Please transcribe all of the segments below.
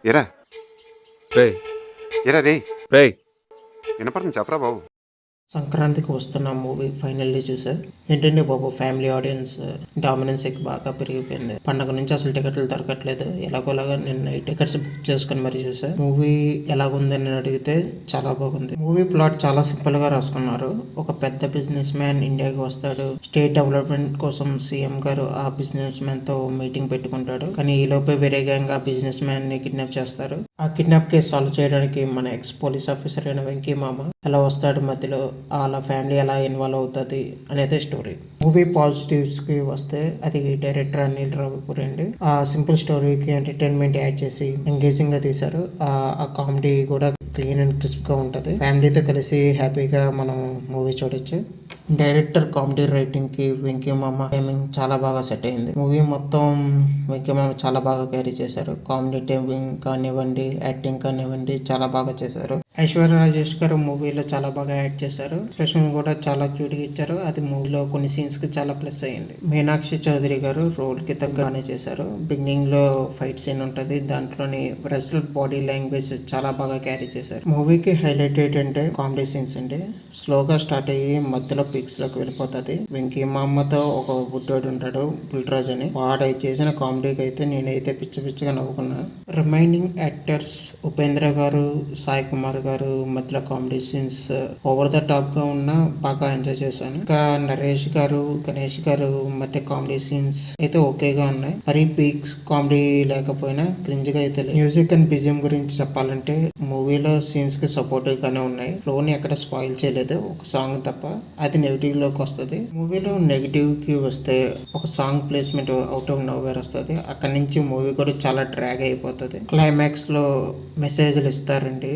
ఏరా రేయ్ ఏరా రే రేయ్ వినపడుతుంది చెప్పరా బాబు. సంక్రాంతికి వస్తున్న మూవీ ఫైనల్లీ చూసా. ఏంటంటే బాబు, ఫ్యామిలీ ఆడియన్స్ డామినెన్స్ బాగా పెరిగిపోయింది. పండగ నుంచి అసలు టికెట్లు దొరకట్లేదు. ఎలాగోలాగా నిన్న టికెట్స్ బుక్ చేసుకుని మరి చూసా. మూవీ ఎలాగుందని అడిగితే చాలా బాగుంది. మూవీ ప్లాట్ చాలా సింపుల్ గా రాసుకున్నారు. ఒక పెద్ద బిజినెస్ మ్యాన్ ఇండియాకి వస్తాడు. స్టేట్ డెవలప్మెంట్ కోసం సీఎం గారు ఆ బిజినెస్ మ్యాన్ తో మీటింగ్ పెట్టుకుంటాడు. కానీ ఈ లోపే వేరే గ్యాంగ్ ఆ బిజినెస్ మ్యాన్ ని కిడ్నాప్ చేస్తారు. ఆ కిడ్నాప్ కేసు సాల్వ్ చేయడానికి మన ఎక్స్ పోలీస్ ఆఫీసర్ అయిన వెంకీ మామ ఎలా వస్తాడు, మధ్యలో వాళ్ళ ఫ్యామిలీ ఎలా ఇన్వాల్వ్ అవుతుంది అనేది స్టోరీ. మూవీ పాజిటివ్స్ కి వస్తే అది డైరెక్టర్ అనిల్ రావిపూడి అండి. ఆ సింపుల్ స్టోరీకి ఎంటర్టైన్మెంట్ యాడ్ చేసి ఎంగేజింగ్ గా తీశారు. ఆ కామెడీ కూడా క్లీన్ అండ్ క్రిస్ప్ గా ఉంటది. ఫ్యామిలీతో కలిసి హ్యాపీగా మనం మూవీ చూడొచ్చు. డైరెక్టర్ కామెడీ రైటింగ్ కి వెంకీ మామ టైమింగ్ చాలా బాగా సెట్ అయింది. మూవీ మొత్తం వెంకీ మామ చాలా బాగా క్యారీ చేశారు. కామెడీ టైమింగ్ కానివ్వండి, యాక్టింగ్ కానివ్వండి, చాలా బాగా చేశారు. ఐశ్వర్య రాజేష్ గారు మూవీలో చాలా బాగా యాడ్ చేశారు. ఎక్స్ప్రెషన్ కూడా చాలా క్యూట్ గా ఇచ్చారు. అది మూవీలో కొన్ని సీన్స్ కి చాలా ప్లస్ అయింది. మీనాక్షి చౌదరి గారు రోల్ కి తగ్గగానే చేశారు. బిగినింగ్ లో ఫైట్ సీన్ ఉంటది. దాంట్లోని రెస్లర్ బాడీ లాంగ్వేజ్ చాలా బాగా క్యారీ చేశారు. మూవీకి హైలైట్ ఏంటంటే కామెడీ సీన్స్ అండి. స్లోగా స్టార్ట్ అయ్యి మధ్యలో పిక్స్ లోకి వెళ్ళిపోతుంది. వెంకీ మామతో ఒక బుడ్డోడు ఉంటాడు, బుల్రాజ్ అని. వాడు చేసిన కామెడీకి అయితే నేనైతే పిచ్చి పిచ్చిగా నవ్వుకున్నా. రిమైనింగ్ యాక్టర్స్ ఉపేంద్ర గారు, సాయి కుమార్ గారు మధ్యలో comedy scenes over the top గా ఉన్నా బాగా ఎంజాయ్ చేశాను. ఇంకా నరేష్ గారు, గణేష్ గారు మధ్య కామెడీ సీన్స్ అయితే ఓకేగా ఉన్నాయి. మరి పీక్స్ కామెడీ లేకపోయినా క్రింజ్ గా అయితే లేదు. మ్యూజిక్ అండ్ బిజిఎం గురించి చెప్పాలంటే మూవీలో సీన్స్ కి సపోర్టివ్ గానే ఉన్నాయి. ఫ్లోని ఎక్కడ స్పాయిల్ చేయలేదు, ఒక సాంగ్ తప్ప. అది నెగిటివ్ లోకి వస్తుంది. మూవీలో నెగిటివ్ కి వస్తే ఒక song placement out of nowhere వస్తుంది. అక్కడి నుంచి మూవీ కూడా చాలా డ్రాగ్ అయిపోతుంది. క్లైమాక్స్ లో మెసేజ్లు ఇస్తారండి.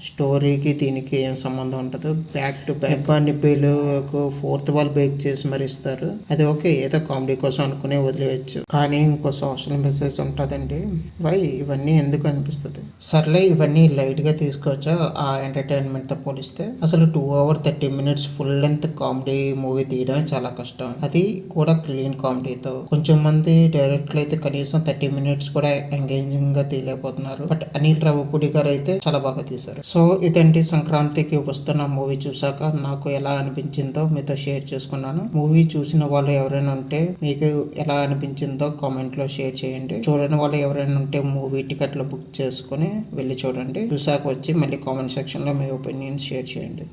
స్టోరీకి దీనికి ఏం సంబంధం ఉంటుంది. బ్యాక్ టు బ్యాక్ అన్ని పేలుకు ఫోర్త్ వాల్ బేక్ చేసి మరి ఇస్తారు. అది ఓకే, ఏదో కామెడీ కోసం అనుకునే వదిలేయచ్చు. కానీ ఇంకో సోషల్ మెసేజ్ ఉంటుందండి. వై ఇవన్నీ ఎందుకు అనిపిస్తుంది. సర్లే, ఇవన్నీ లైట్ గా తీసుకోవచ్చా ఆ ఎంటర్టైన్మెంట్ తో పోలిస్తే. అసలు 2 hours 30 minutes full length comedy movie తీయడం చాలా కష్టం. అది కూడా క్లీన్ కామెడీతో. కొంచెం మంది డైరెక్టర్లు అయితే కనీసం 30 minutes కూడా ఎంగేజింగ్ గా తీయలేకపోతున్నారు. బట్ అనిల్ రావిపూడి గారు అయితే చాలా బాగా తీశారు. సో ఇదండి సంక్రాంతికి వస్తున్న మూవీ చూసాక నాకు ఎలా అనిపించిందో మీతో షేర్ చేసుకున్నాను. మూవీ చూసిన వాళ్ళు ఎవరైనా ఉంటే మీకు ఎలా అనిపించిందో కామెంట్ లో షేర్ చేయండి. చూడని వాళ్ళు ఎవరైనా ఉంటే మూవీ టికెట్లు బుక్ చేసుకుని వెళ్ళి చూడండి. చూసాక వచ్చి మళ్ళీ కామెంట్ సెక్షన్ లో మీ ఒపీనియన్ షేర్ చేయండి.